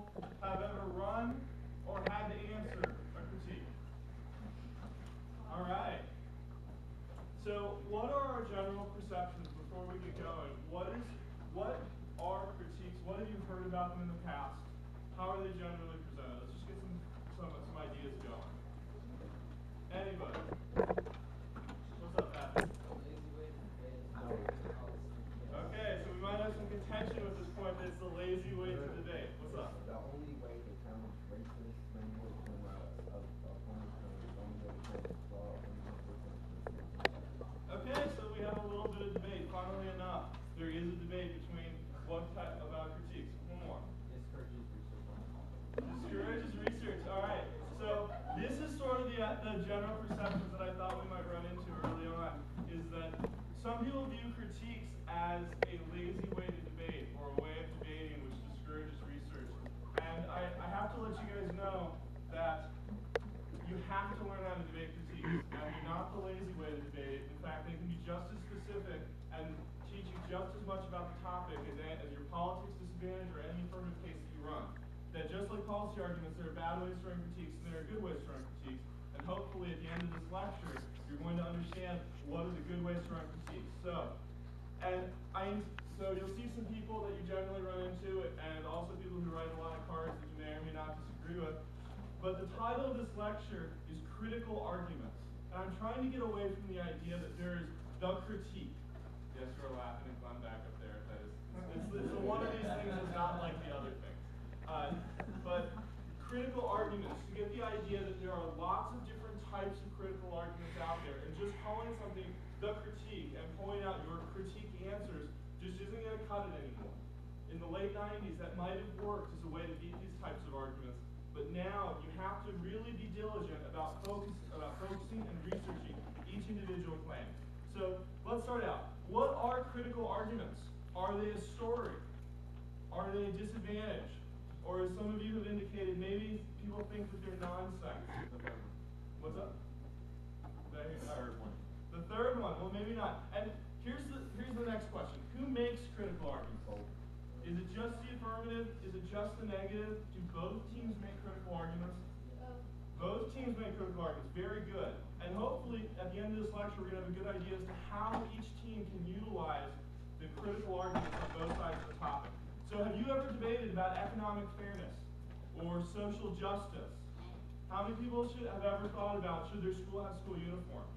people have ever run or had to answer a critique? All right. So what are our general perceptions before we get going? What are critiques? What have you heard about them in the past? How are they generally presented? Let's just get some ideas going. Anybody? What's up, Maffie? Okay, so we might have some contention with this point that it's the lazy way to debate. What's up? The only way to challenge racist language when Okay, so we have a little bit of debate. Funnily enough, there is a debate between what type about critiques. One more. Discourages research. All right. So this is sort of the general perceptions that I thought we might run into early on. Is that some people view critiques as a lazy way to debate or a way of debating which discourages research. And I have to let you guys know that you have to learn how to debate critiques, and they're not the lazy way to debate. In fact, they can be just as specific and teach you just as much about the topic as your politics disadvantage or any affirmative case that you run. That just like policy arguments, there are bad ways to run critiques and there are good ways to run critiques. And hopefully at the end of this lecture, you're going to understand what are the good ways to run critiques. So you'll see some people that you generally run into, and also people who write a lot of cards that you may or may not disagree with. But the title of this lecture is Critical Arguments. And I'm trying to get away from the idea that there is the critique. Yes, you're laughing and Glenn back up there. That is, it's one of these things that's not like the other thing. But critical arguments, to get the idea that there are lots of different types of critical arguments out there, and just calling something the critique and pulling out your critique answers just isn't going to cut it anymore. In the late 90s, that might have worked as a way to beat these types of arguments. But now you have to really be diligent about focusing and researching each individual claim. So let's start out. What are critical arguments? Are they a story? Are they a disadvantage? Or as some of you have indicated, maybe people think that they're nonsense. What's up? The third one. The third one. Well, maybe not. And here's the next question. Who makes critical arguments? Is it just the affirmative? Is it just the negative? Do both teams make critical arguments? Both teams make critical arguments. Very good. And hopefully, at the end of this lecture, we're going to have a good idea as to how each team can utilize the critical arguments on both sides of the topic. So have you ever debated about economic fairness or social justice? How many people have ever thought about should their school have school uniforms?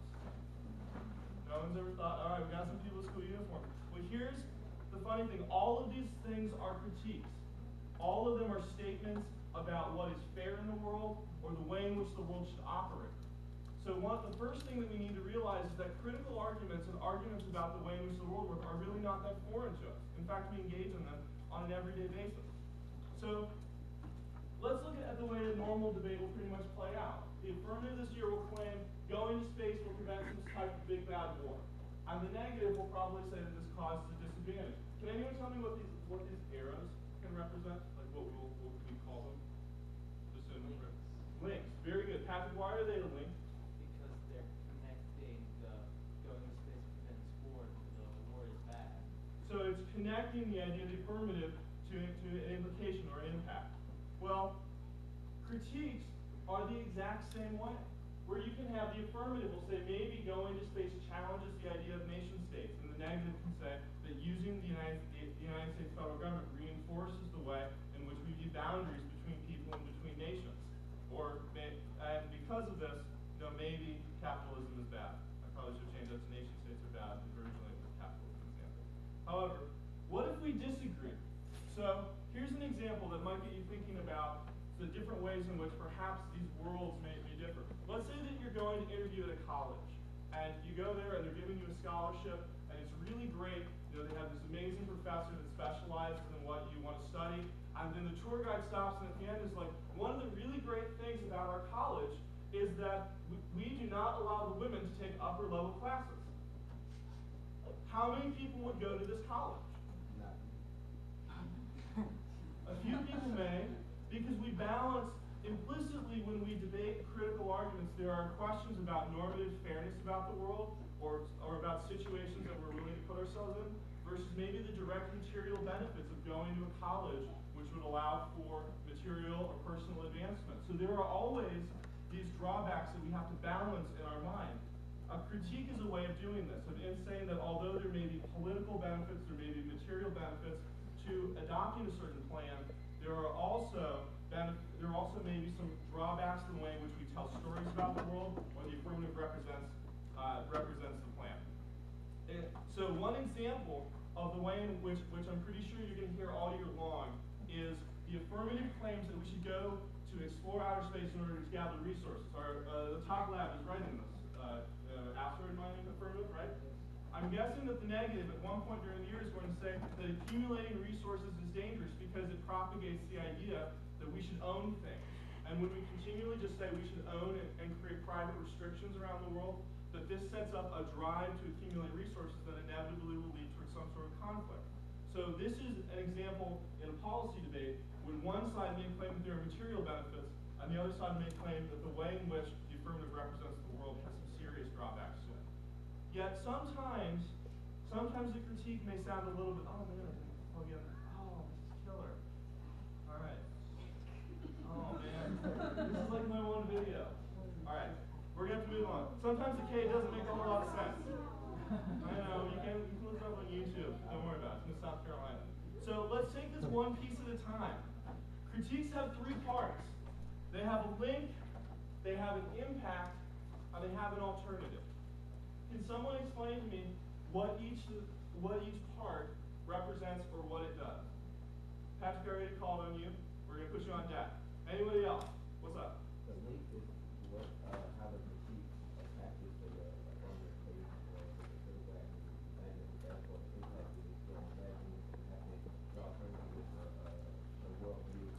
No one's ever thought, all right, we got some people with school uniforms. Well, here's the funny thing. All of these things are critiques. All of them are statements about what is fair in the world or the way in which the world should operate. So the first thing that we need to realize is that critical arguments and arguments about the way in which the world works are really not that foreign to us. In fact, we engage in them on an everyday basis. So let's look at the way a normal debate will pretty much play out. The affirmative this year will claim going to space will prevent some type of big bad war. And the negative will probably say that this causes a disadvantage. Can anyone tell me what these arrows can represent? Like what we call them? Just so links. Very good. Patrick, why are they a link? Because they're connecting going to space prevents war to the war is bad. So it's connecting the idea of the affirmative to an implication or an impact. Well, critiques are the exact same way, where you can have the affirmative will say maybe going to space challenges the idea of nation states, and the negative can say that using the United States federal government reinforces the way in which we view boundaries between people and between nations. And because of this, maybe capitalism is bad. I probably should change that to nation states are bad, originally with capitalism example. However, what if we disagree? So here's an example that might get you thinking about the different ways in which perhaps these worlds may differ. Let's say that you're going to interview at a college, and you go there and they're giving you a scholarship, and it's really great. They have this amazing professor that specializes in what you want to study, and then the tour guide stops and at the end is like, one of the really great things about our college is that we do not allow the women to take upper level classes. How many people would go to this college? A few people may, because we balance implicitly when we debate critical arguments, there are questions about normative fairness about the world or about situations that we're willing to put ourselves in. versus maybe the direct material benefits of going to a college, which would allow for material or personal advancement. So there are always these drawbacks that we have to balance in our mind. A critique is a way of doing this, in saying that although there may be political benefits, there may be material benefits to adopting a certain plan, there are also maybe some drawbacks in the way in which we tell stories about the world, or the affirmative represents the plan. So one example of the way in which I'm pretty sure you're going to hear all year long is the affirmative claims that we should go to explore outer space in order to gather resources. The top lab is writing this. Asteroid mining affirmative, right? I'm guessing that the negative at one point during the year is going to say that accumulating resources is dangerous because it propagates the idea that we should own things. And when we continually just say we should own and create private restrictions around the world, that this sets up a drive to accumulate resources that inevitably will lead towards some sort of conflict. So this is an example in a policy debate when one side may claim that there are material benefits, and the other side may claim that the way in which the affirmative represents the world has some serious drawbacks to it. Yet sometimes the critique may sound a little bit, oh man, oh yeah, oh, this is killer. All right. Oh man, this is like my one video. All right, we're gonna have to move on. Sometimes the K doesn't make a whole lot of sense. I know, you can look it up on YouTube. Don't worry about it. It's in South Carolina. So let's take this one piece at a time. Critiques have three parts. They have a link, they have an impact, and they have an alternative. Can someone explain to me what each part represents or what it does? Patrick already called on you. We're going to put you on deck. Anybody else? What's up? The link is what, how the critique attaches to the affirmative case or the critical action, and therefore the impact is going back and having the alternative is the worldview,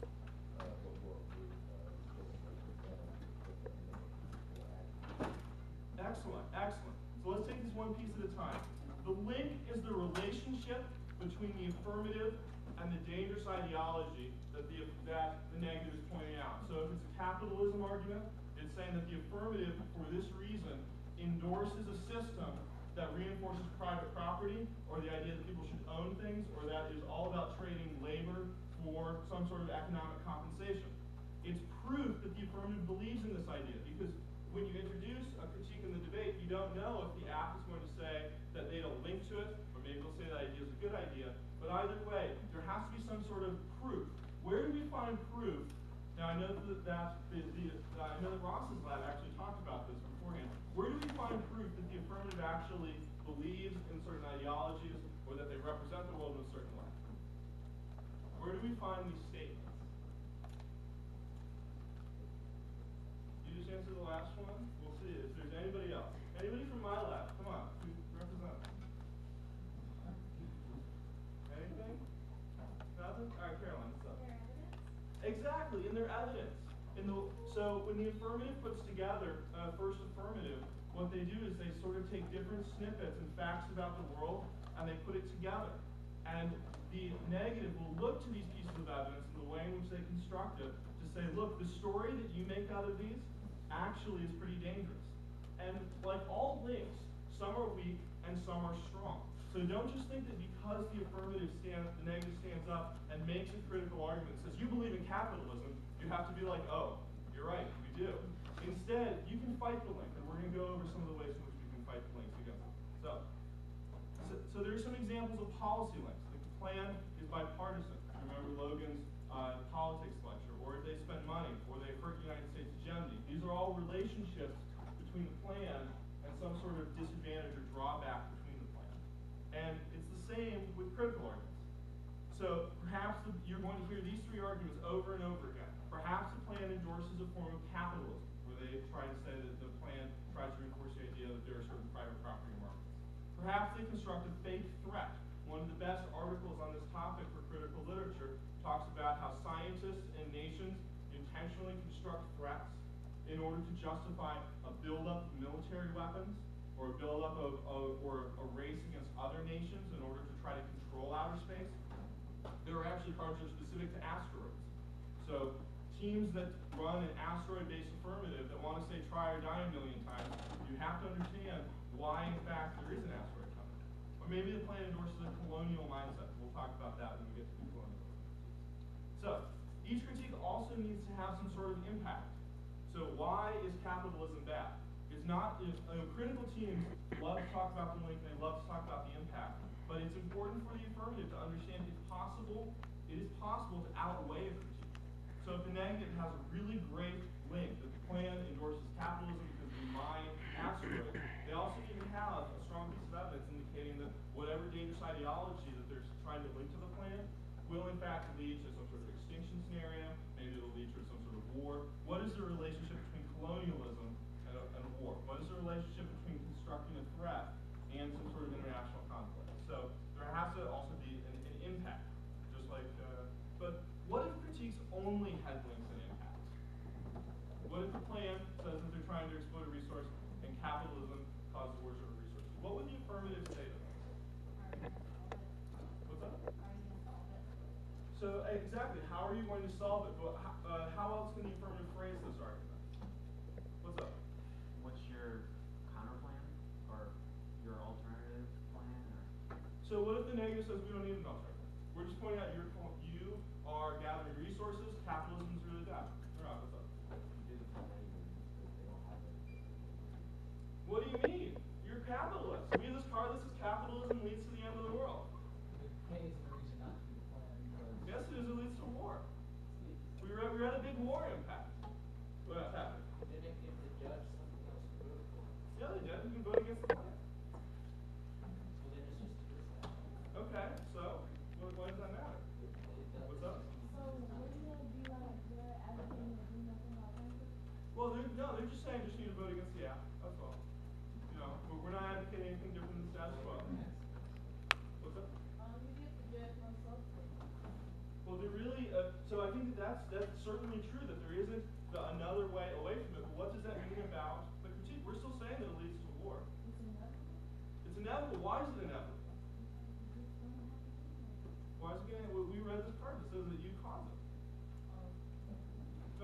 what worldview Excellent, excellent. So let's take this one piece at a time. The link is the relationship between the affirmative and the dangerous ideology that the negative is pointing out. So if it's a capitalism argument, it's saying that the affirmative, for this reason, endorses a system that reinforces private property, or the idea that people should own things, or that is all about trading labor for some sort of economic compensation. It's proof that the affirmative believes in this idea, because when you introduce a critique in the debate, you don't know if the app is going to say that they don't link to it, or maybe they'll say that idea is a good idea. But either way, there has to be some sort of proof. Where do we find proof? Now I know I know that Ross's lab actually talked about this beforehand. Where do we find proof that the affirmative actually believes in certain ideologies, or that they represent the world in a certain way? Where do we find these statements? You just answer the last one. We'll see if there's anybody else. Anybody from my lab? Come on, represent. Anything? Nothing? All right, Caroline, what's up? Their evidence? Exactly, in their evidence. So when the affirmative puts together first affirmative, what they do is they sort of take different snippets and facts about the world, and they put it together. And the negative will look to these pieces of evidence and the way in which they construct it to say, look, the story that you make out of these actually is pretty dangerous. And like all links, some are weak and some are strong. So don't just think that because the negative stands up and makes a critical argument, says you believe in capitalism, you have to be like, oh, you're right, we do. Instead, you can fight the link, and we're going to go over some of the ways in which we can fight the links against it. So there are some examples of policy links. Like the plan is bipartisan. Remember Logan's politics lecture, or they spend money, or they hurt United States hegemony. These are all relationships between the plan and some sort of disadvantage or drawback between the plan. And it's the same with critical arguments. So perhaps you're going to hear these three arguments over and over again. Perhaps the plan endorses a form of capitalism, where they try to say that the plan tries to reinforce the idea that there are certain private property markets. Perhaps they construct a fake threat. One of the best articles on this topic for critical literature talks about how scientists and nations intentionally construct threats in order to justify a buildup of military weapons, or a buildup or a race against other nations in order to try to control outer space. There are actually cards that are specific to asteroids. So teams that run an asteroid-based affirmative that want to say try or die a million times, you have to understand why in fact there is an asteroid coming. Or maybe the plan endorses a colonial mindset. We'll talk about that when we get to the colonial. So, each critique also needs to have some sort of impact. So why is capitalism bad? It's not, critical teams love to talk about the link, they love to talk about the impact, but it's important for the affirmative to understand it is possible to outweigh a critique. So if the negative has a really great link, that the plan endorses capitalism because we mine asteroids, they also need to have a strong piece of evidence indicating that whatever dangerous ideology that they're trying to link to the plan will in fact lead to some sort of extinction scenario, maybe it'll lead to some sort of war. What is the relationship between colonialism and war? What is the relationship between constructing a threat and some sort of international conflict? So there has to also be an impact, just like, but what if critiques only had links and impacts? What if the plan says that they're trying to exploit a resource and capitalism causes worship of resources? What would the affirmative say to that? What's that? So exactly, how are you going to solve it? But how else can the affirmative phrase this argument? What's up? What's your counterplan or your alternative plan? Or? So what if the negative says we don't need an alternative? We're just pointing out you are gathering resources. Capitalism is really bad. What's up? What do you mean? You're a capitalist. We have this car that says capitalism leads to the end of the world. Pay is the reason not to be the plan. Yes, it is. It leads to war. We had a big war impact. What happened? They didn't give the judge something else to vote for. Yeah, they did. You can vote against the plan. Well, then it's just this that. Okay, so why does that matter? What's up? So wouldn't it be like they're advocating to do nothing alternative? Well, they're just saying just need to vote against the app. That's all. We're not advocating anything different than status quo. What's up? You get the judge on something. Well, there really, so I think that's certainly true that there isn't another way away from it. But what does that mean about the critique? We're still saying that it leads to war. It's inevitable. It's inevitable. Why is it inevitable? Why is it getting? We read this card that says that you caused it.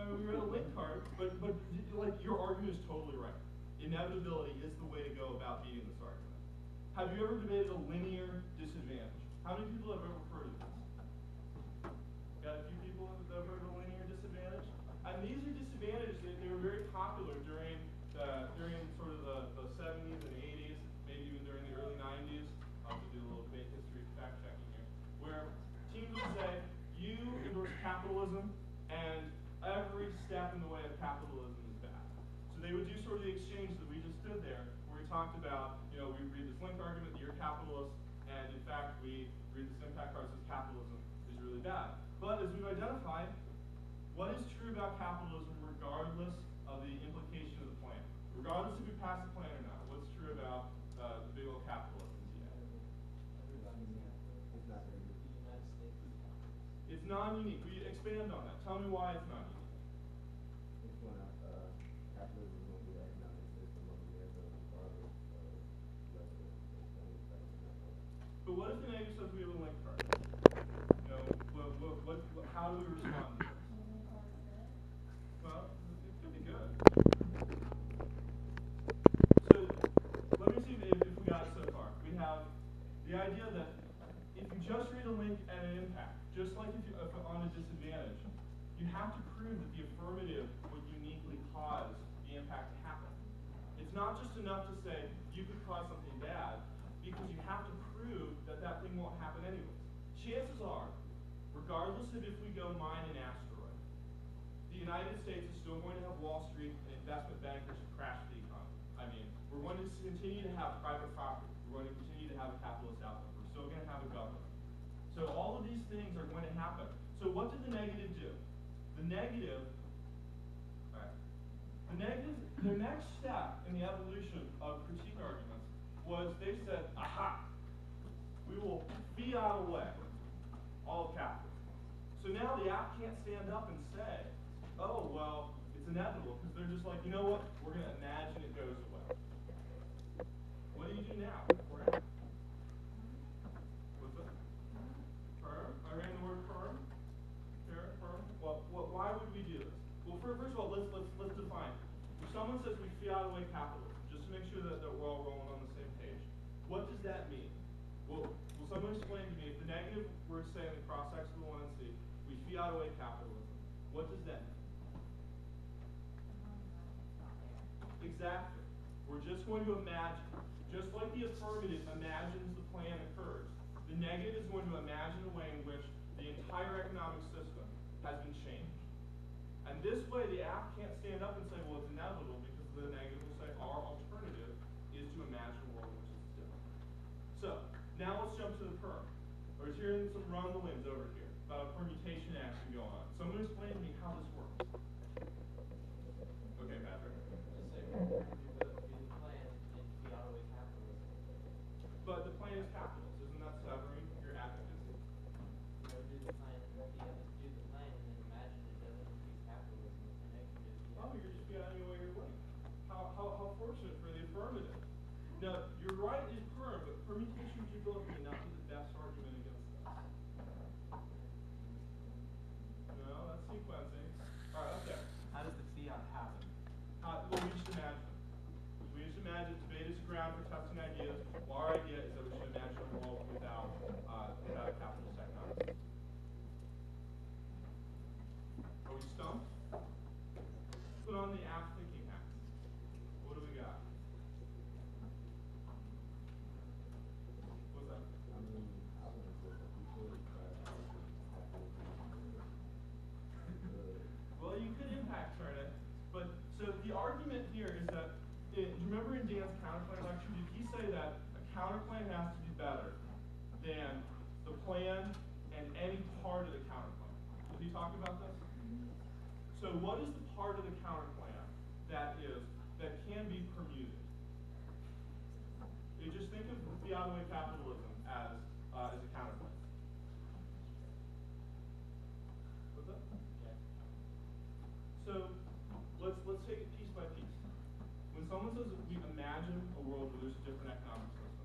I mean, we read a link card, but like your argument is totally right. Inevitability is the way to go about beating this argument. Have you ever debated a linear disadvantage? How many people have ever heard of this? Got a few people that have heard of a linear disadvantage? And these are disadvantages they were very popular during sort of the 70s and 80s, maybe even during the early 90s. I'll have to do a little debate history fact checking here, where teams would say, you endorse capitalism, and every step in the way of capitalism is bad. So they would do sort of the exchange that we just did there, where we talked about, we read this link argument that you're capitalist, and in fact we read this impact card that says capitalism is really bad. But as we've identified, what is true about capitalism regardless of the implication of the plan? Regardless if we pass the plan or not, what's true about the big old capitalism? It's non-unique. We expand on that. Tell me why it's not unique. It's going to, capitalism is going to be an economic system of the earth regardless of whether it's But what if the negative says we have a link card? How do we respond to this? Well, it could be good. So let me see if we got it so far. We have the idea that if you just read a link and an impact, just like if on a disadvantage, you have to prove that the affirmative would uniquely cause the impact to happen. It's not just enough to say you could cause something bad, because you have to prove that that thing won't happen anyways. Chances are, regardless of if we go mine an asteroid, the United States is still going to have Wall Street and investment bankers who crash the economy. I mean, we're going to continue to have private property. We're going to continue to have a capitalist outlook. We're still going to have a government. So all of these things are going to happen. So what did the negative do? The negative, the next step in the evolution of critique arguments was they said, aha, we will fiat away all capitalism. So now the app can't stand up and say, oh, well, it's inevitable, because they're just like, you know what, we're going to imagine it goes away. What do you do now? What's that? Firm? I ran the word firm? Fair? Firm? Well, why would we do this? Well, first of all, let's define. If someone says we fiat away capitalism, just to make sure that we're all rolling on the same page, what does that mean? someone explain to me, if the negative were to say in the cross-section of the 1 and C, we fiat away capitalism, what does that mean? Exactly. We're just going to imagine, just like the affirmative imagines the plan occurs, the negative is going to imagine a way in which the entire economic system has been changed. And this way, the app can't stand up and say, well, it's inevitable, because the negative will say our alternative is to imagine a world in which it's different. So, now let's jump to the perm. I was hearing some run the limbs over here about a permutation action going on. Someone explain to me how this works. Okay, Patrick. Just say, do the plan and fiat away capitalism. But the plan is capitalist. Isn't that severing your advocacy? Or do the plan and then imagine it doesn't increase capitalism with the negative. Oh, you're just fiating away your link. How fortunate for the affirmative. Now, you're right is perm, but permutation utility may not be the best argument against this. No, that's sequencing. All right, okay. How does the fiat happen? Well, we just imagine. We just imagine debate is a ground for testing ideas. Well, our idea is that we should imagine a world without a capitalist economics. Are we stumped? Put on the app thinking hat. What do we got? What's that? I mean, I would have said that we could try to have Well, you could impact turn it, but so the argument here is that, do you remember in Dan's counterplan lecture, did he say that a counterplan has to be better than the plan and any part of the counterplan? Did he talk about this? So what is the part of the counterplan that can be permuted? You just think of fiat away capitalism as a counterplan. What's that? Yeah. So let's take it piece by piece. When someone says we imagine a world where there's a different economic system,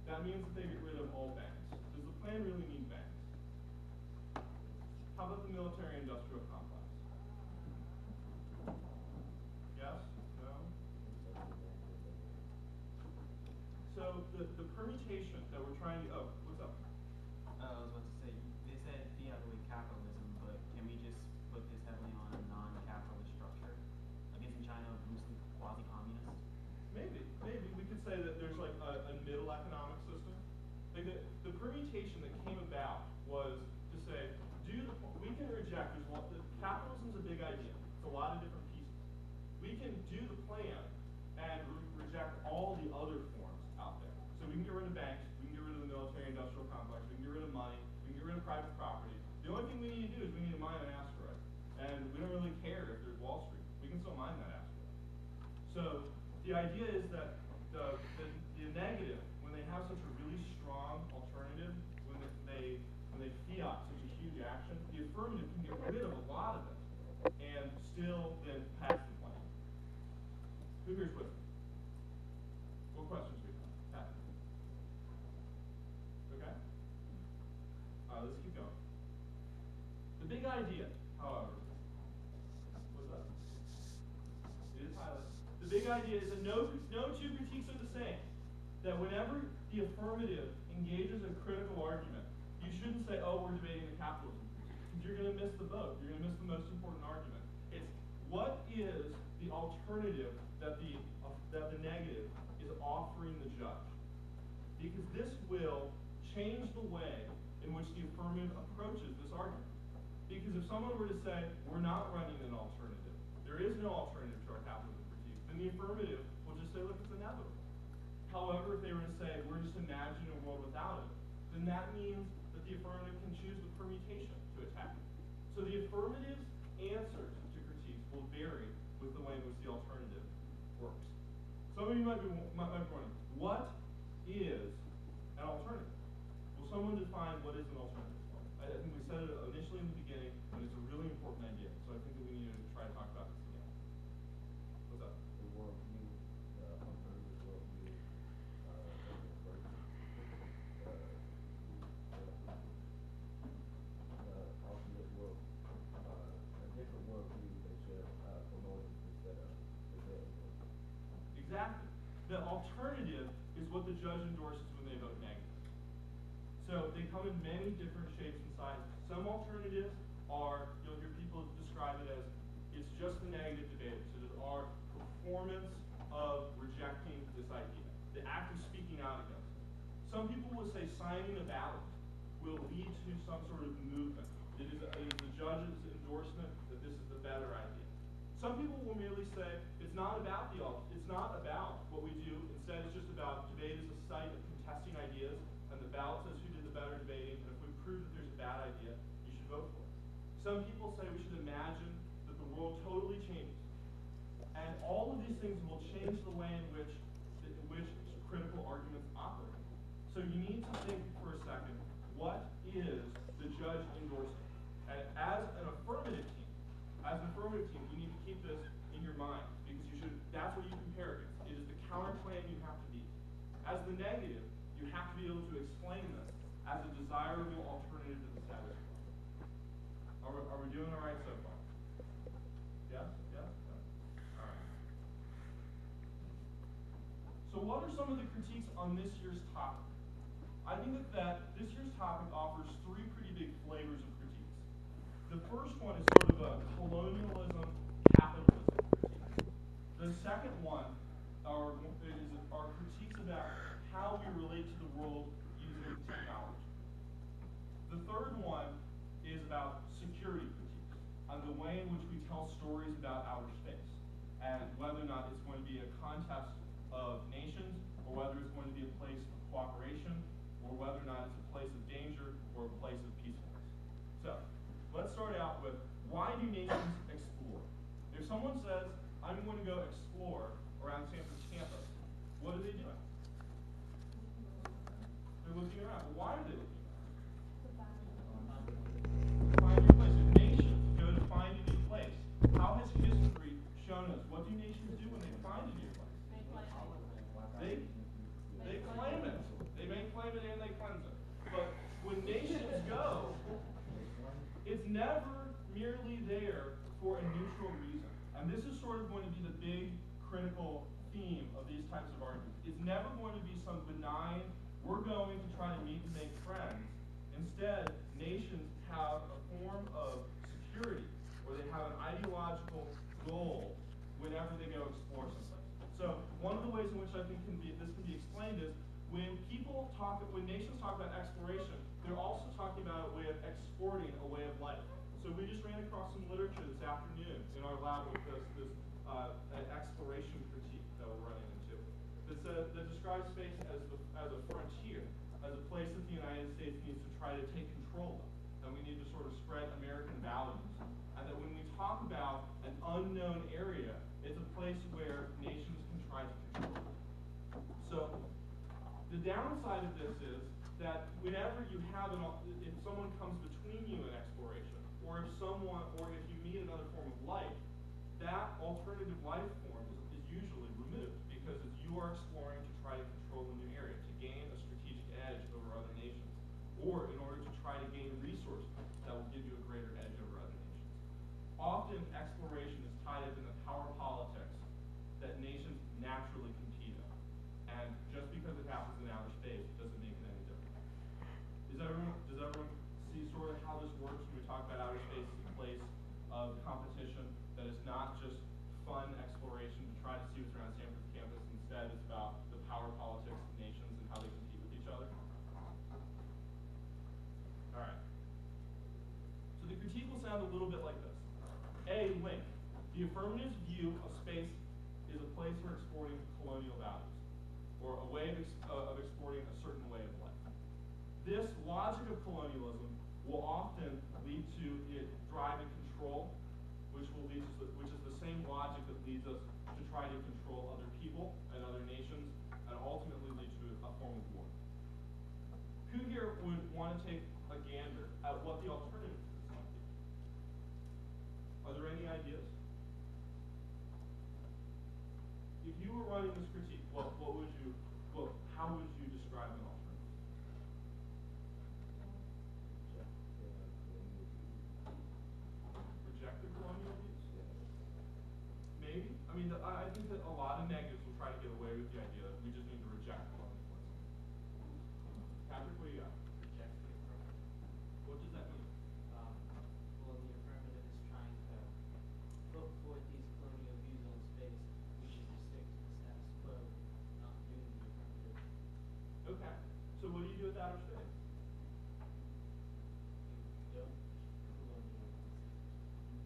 that means that they get rid of all banks. Does the plan really mean banks? How about the military-industrial complex? Yes? No? So the permutation that we're trying to, oh, what's up? I was about to say, they said fiat away capitalism, but can we just put this heavily on a non-capitalist structure? Like isn't China mostly quasi-communist? Maybe we could say that there's like a middle economic system. Like the permutation that came about was to say, we can reject. Capitalism's a big idea. It's a lot of different pieces. We can do the plan and reject all the other forms out there. So we can get rid of banks. We can get rid of the military-industrial complex. We can get rid of money. We can get rid of private property. The only thing we need to do is we need to mine an asteroid, and we don't really care if there's Wall Street. We can still mine that asteroid. So the idea is that the negative, when they have such a really strong alternative, when they fiat such a huge action, the affirmative can get rid of a lot of it and still then pass the plan. Who here's with me? What questions do we have? Pat? Okay? Let's keep going. The big idea, however, what's up? It is highlighted. The big idea is that no two critiques are the same. That whenever the affirmative engages a critical argument, you shouldn't say, oh, we're debating the capitalism critique, because you're going to miss the boat. You're going to miss the most important argument. It's what is the alternative that the negative is offering the judge? Because this will change the way in which the affirmative approaches this argument. Because if someone were to say, we're not running an alternative, there is no alternative to our capitalism critique, then the affirmative will just say, look, it's inevitable. However, if they were to say, we're just imagining a world without it, then that means that the affirmative can choose the permutation to attack. So the affirmative's answers to critiques will vary with the way in which the alternative works. Some of you might be wondering, what is an alternative? Will someone define what is an alternative? I think we said it initially in the beginning, but it's a really important idea. So I think that we need to try to talk about this again. What's up? the worldview, the alternative worldview, alternate world, a different worldview that you're promoting instead of the real worldview. Exactly. The alternative is what the judge endorses when they vote negative. So many different shapes and sizes. Some alternatives are, you'll hear people describe it as, it's just the negative debate. So it is our performance of rejecting this idea, the act of speaking out against it. Some people will say signing a ballot will lead to some sort of movement. It is the judge's endorsement that this is the better idea. Some people will merely say it's not about what we do. Instead, it's just about debate as a site of contesting ideas, and the ballot says who did the better debating, and if we prove that there's a bad idea, you should vote for it. Some people say we should imagine that the world totally changes, and all of these things will change the way in which critical arguments operate. So you need to think for a second, what is the judge endorsing? And as an affirmative team, you need to keep this in your mind, because that's what you compare against. It is the counterclaim you have to beat. As the negative, you have to be able to explain this as a desirable alternative to the status quo. Are we doing all right so far? Yes? Yes? Yes? All right. So what are some of the critiques on this year's topic? I think that this year's topic offers three pretty big flavors of critiques. The first one is sort of a colonialism, capitalism critique. The second one are critiques about how we relate to the world using technology. The third one is about security critiques, on the way in which we tell stories about outer space, and whether or not it's going to be a contest of nations, or whether it's going to be a place of cooperation, or whether or not it's a place of danger or a place of peacefulness. So, let's start out with, why do nations explore? If someone says, I'm going to go explore around Samford's campus, what are they doing? They're looking around. Why are they looking around? To find a new place. If nations go to find a new place, how has history shown us? What do nations do when they find a new place? They claim it. They may claim it and they cleanse it. But when nations go, it's never merely there for a neutral reason. And this is sort of going to be the big critical theme of these types of arguments. It's never going to be some benign, we're going to try to meet and make friends. Instead, nations have a form of security, or they have an ideological goal whenever they go explore someplace. So one of the ways in which I think this can be explained is when nations talk about exploration, they're also talking about a way of exporting a way of life. So we just ran across some literature this afternoon in our lab with this exploration critique that we're running into that describes space as a frontier, as a place that the United States needs to try to take control of, and we need to sort of spread American values. And that when we talk about an unknown area, it's a place where nations can try to control it. So the downside of this is that whenever you have if someone comes between you and exploration, or if you meet another form of life, that alternative life form is usually removed, because you are exploring to try to control a new area, to gain a strategic edge over other nations, or in order to try to gain resources that will give you a greater edge over other nations. Often exploration is tied up in the power politics that nations naturally compete in. And just because it happens in outer space doesn't make it any different. Does everyone see sort of how this works when we talk about outer space as a place of competition that is not just fun exploration to try to see what's around Samford's campus? Instead, it's about the power politics of nations and how they compete with each other. All right. So the critique will sound a little bit like this. A, link. The affirmative's view of space is a place for exporting colonial values, or a way of exporting a certain way of life. This logic of colonialism will often lead to it driving control, which is the same logic that leads us to try to control other people and other nations, and ultimately lead to a form of war. Who here would want to take a gander at what the alternative to this might be? Are there any ideas? If you were running this critique, how would you describe an alternative? Reject the colonial views? Maybe. I mean, I think that a lot of negatives will try to get away with the idea that we just need to reject colonialism. Patrick, what do you got? Reject the affirmative. with outer space?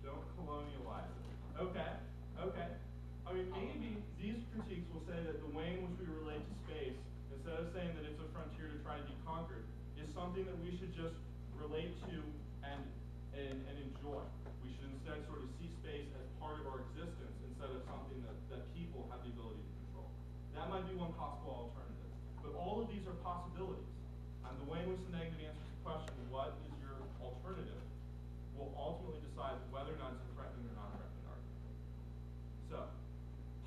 Don't colonialize it. Okay, okay. I mean, maybe these critiques will say that the way in which we relate to space, instead of saying that it's a frontier to try to be conquered, is something that we should just relate to and enjoy. We should instead sort of see space as part of our existence instead of something that people have the ability to control. That might be one possible alternative. But all of these are possibilities. And the way in which the negative answers the question, what is your alternative, will ultimately decide whether or not it's a threatening or non-threatening argument. So,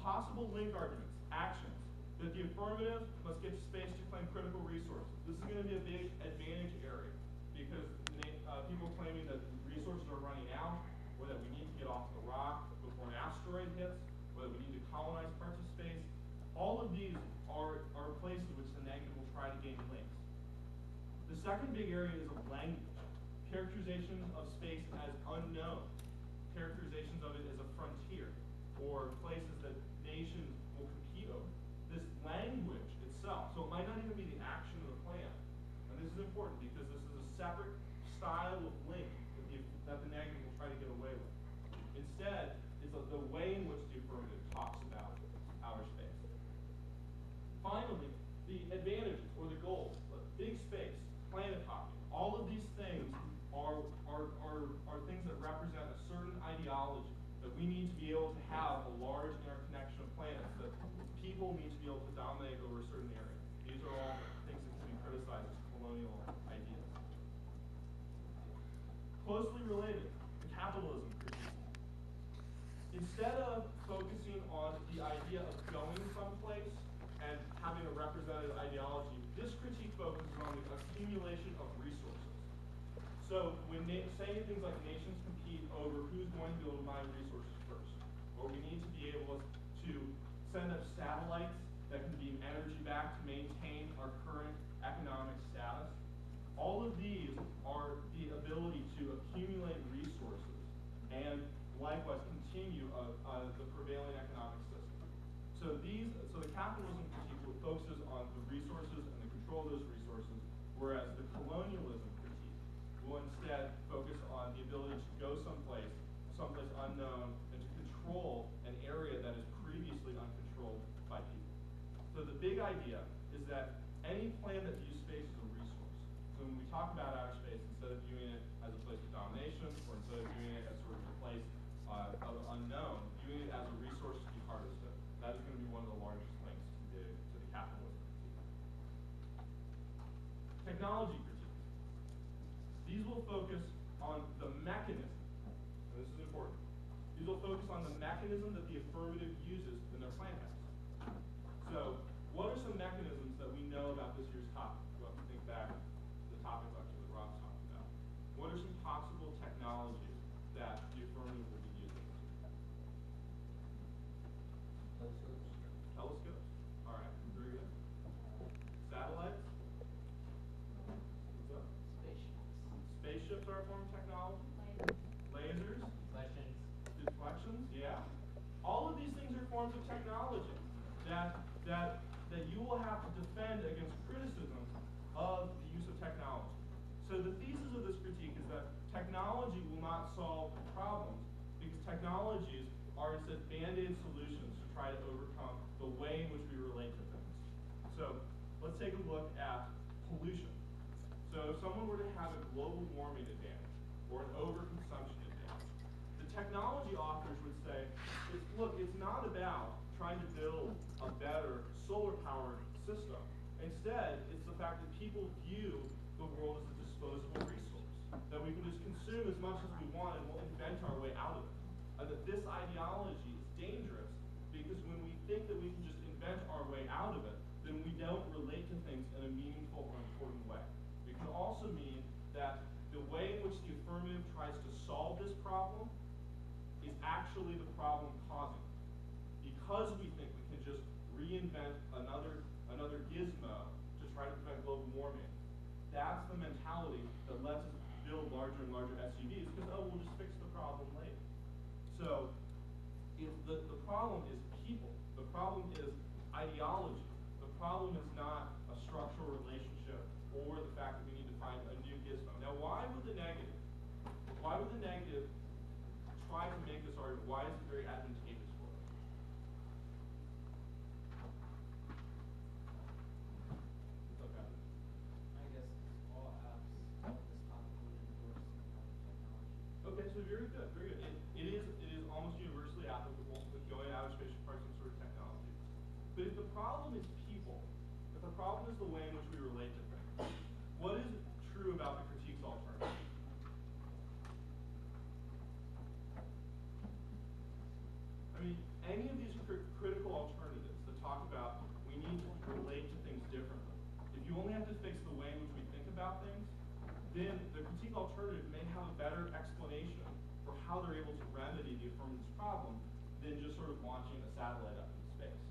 possible link arguments, actions, that the affirmative must get to space to claim critical resources. This is going to be a big advantage area because people claiming that resources are running out, or that we need to get off the rock before an asteroid hits, or that we need to colonize parts of space. All of these are places which the negative will try to gain links. The second big area is of language. Characterizations of space as unknown. Characterizations of it as a frontier, or places that nations will compete over. This language itself, so it might not even be the action of the plan. And this is important because this is a separate style of link that the negative will try to get away with. Instead, it's the way in which the affirmative talks about outer space. Finally, the advantages or the goals, big space, planet hopping, all of these things are things that represent a certain ideology that we need to be able to have a large interconnection of planets, that people need to be able to dominate over a certain area. These are all things that can be criticized as colonial ideas. Closely related, the capitalism critique. Instead of focusing on the idea of going someplace and having a representative ideology, this critique focuses on the accumulation of resources. So when saying things like nations compete over who's going to be able to mine resources first, or we need to be able to send up satellites that can beam energy back to maintain our current economic status, all of these are the ability to accumulate resources and likewise continue the prevailing economic system. So the capitalism critique focuses on the resources and the control of those resources, whereas the colonialism critique will instead focus on the ability to go someplace unknown, and to control an area that is previously uncontrolled by people. So the big idea is that any plan that views space as a resource, so when we talk about outer space, instead of viewing it as a place of domination, or instead of viewing it as sort of a place of unknown, viewing it as a resource to be harvested, that is going to be one of the largest links to the capitalism critique. Technology critique. These will focus on the mechanism, and this is important. These will focus on the mechanism that the affirmative uses in their plan house. So, what are some mechanisms that we know about this year's topic? Well, if you think back to the topic lecture that Rob's talked about. What are some possible technologies that the affirmative will be using? Telescopes. All right, very good. Satellites. What's up? Spaceships are a form of technology. Lasers. Deflections, yeah. All of these things are forms of technology that you will have to defend against criticism of the use of technology. So the thesis of this critique is that technology will not solve problems because technologies are instead band-aid solutions to try to overcome the way in which we relate to things. So let's take a look at pollution. So if someone were to have a global warming advantage or an overconsumption advantage, the technology authors would say, look, it's not about trying to build a better solar-powered system. Instead, it's the fact that people view the world as a disposable resource, that we can just consume as much as we want and we'll invent our way out of it. And that this ideology is dangerous because when we think that we can just invent our way out of it, then we don't relate to things in a meaningful or important way. It can also mean that the way in which the affirmative tries to solve this problem is actually the problem causing it. Because we think we can just reinvent another gizmo to try to prevent global warming, that's the mentality that lets us build larger and larger SUVs because, oh, we'll just fix the problem later. So the problem is people. The problem is ideology. The problem is not a structural relationship or the fact that we need to find a new gizmo. Now, why would the negative try to make this argument? Why is it very advantageous for us? Okay. I guess all apps of this topic would endorse some kind of technology. Okay, so very good, very good. It is almost universally applicable with going to outer space requires some sort of technology. But if the problem is people, if the problem is the way in which we relate to things, what is true about the critique's alternative? I mean, any of these critical alternatives that talk about we need to relate to things differently, if you only have to fix the way in which we think about things, then the critique alternative may have a better explanation for how they're able to remedy the affirmative problem than just sort of launching a satellite up into space.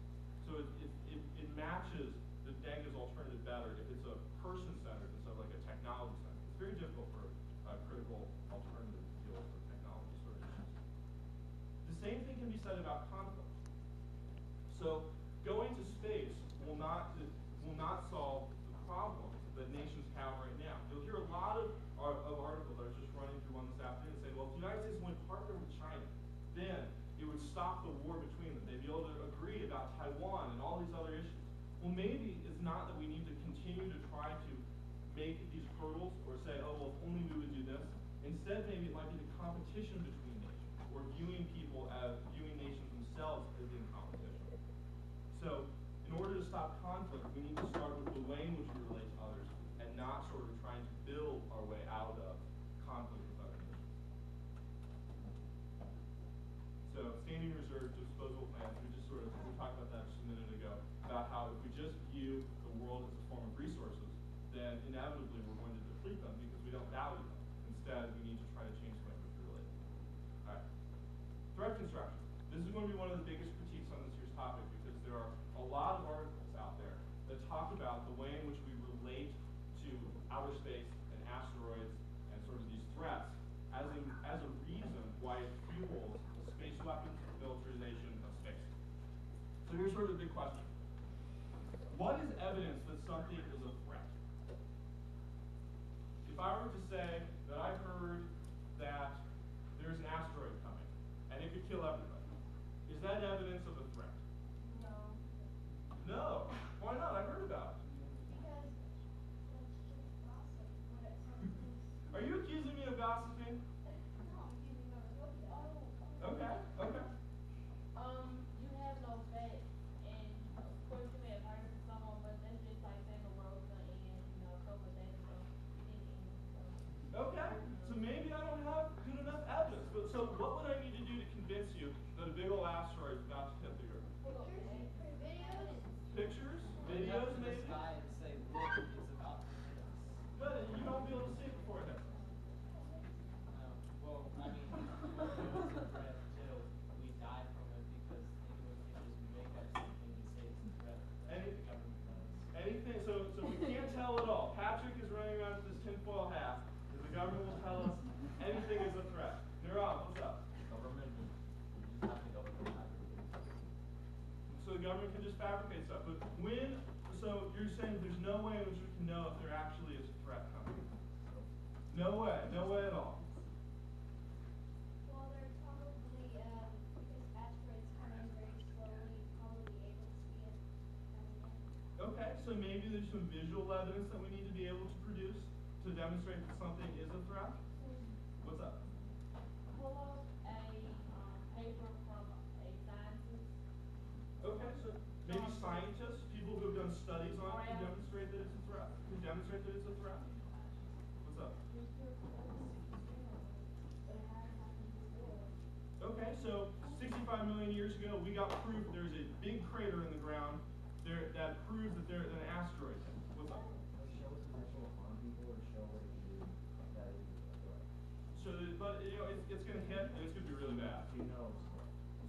So it matches the negative alternative better if it's a person-centered instead of like a technology-centered. It's very difficult for a critical alternative to deal with technology sort of issues. The same thing can be said about conflict. So going to space will not solve the problems that nations have right now. You'll hear a lot of articles. I was just running through one this afternoon saying, well, if the United States would partner with China, then it would stop the war between them. They'd be able to agree about Taiwan and all these other issues. Well, maybe it's not that we need to continue to try to make these hurdles or say, oh, well, if only we would do this. Instead, maybe it might be the competition between nations or viewing nations themselves as in competition. So in order to stop conflict, we need to start with the way in which we relate to others and not sort of trying to build our way out of conflict with other nations. So standing reserve disposable plans, we talked about that just a minute ago, about how if we just view the world as a form of resources, then inevitably we're going to deplete them because we don't value them. Instead, we need to try to change the way in which we relate. All right. Threat construction. This is going to be one of the biggest critiques on this year's topic because there are a lot of articles out there that talk about the way in which we relate to outer space and asteroids and sort of these threats as a reason why it fuels the space weapons militarization of space. So here's sort of the big question. What is evidence that something is a threat? If I were to say that I heard that there's an asteroid coming and it could kill everybody, is that evidence of a threat? No. No. Why not? I heard about it. Because that's just gossip. When it's something. Are you accusing me of gossiping? No, I'm giving you a oh. Okay. Okay. You have no faith, and of course you may have heard from someone, but that's just like saying the world's gonna end, a couple of days ago. It didn't end. Okay. So maybe I don't have good enough evidence. But so what would I need to do to convince you that a big old asteroid is about to hit the Earth? Pictures? Videos, Look up to the maybe? sky and say, look, it's about to hit us. But you won't be able to see it before it hits. Well, I mean, it was a threat too. We died from it because anyone can just make up something and say it's a threat. That's what the government does. Anything, so we can't tell at all. Patrick is running around with this tinfoil hat, and the government will tell us anything is a threat. Nirab, what's up? Government, we just have the government fabricate. So the government can just fabricate stuff. But so you're saying there's no way in which we can know if there actually is a threat coming? No way at all. Well, they're probably, because asteroids come in very slowly, probably able to see it coming in. Okay, so maybe there's some visual evidence that we need to be able to produce to demonstrate that something is a threat? What's up? Pull up a paper from a scientist. Okay, so maybe scientists, people who have done studies on it, can demonstrate that it's a threat. What's up? Okay, so 65 million years ago, we got proof there's a big crater in the ground there that proves that there's an asteroid. What's up? Show potential harm people or show what it can do that is a threat. So, but it's going to hit and it's going to be really bad. You know,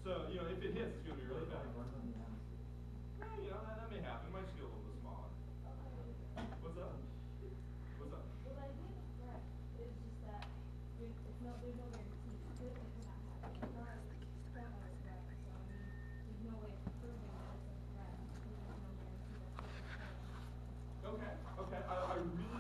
So, if it hits, it's going to be really bad. Run from the atmosphere. That may happen. It might just get a little bit smaller. What's up? Well, I think it's threat. It's just that there's no guarantee. It could not happen. It's not a threat. So, I mean, there's no way of proving that it's a threat. Because there's no guarantee that it's a threat. Okay. I really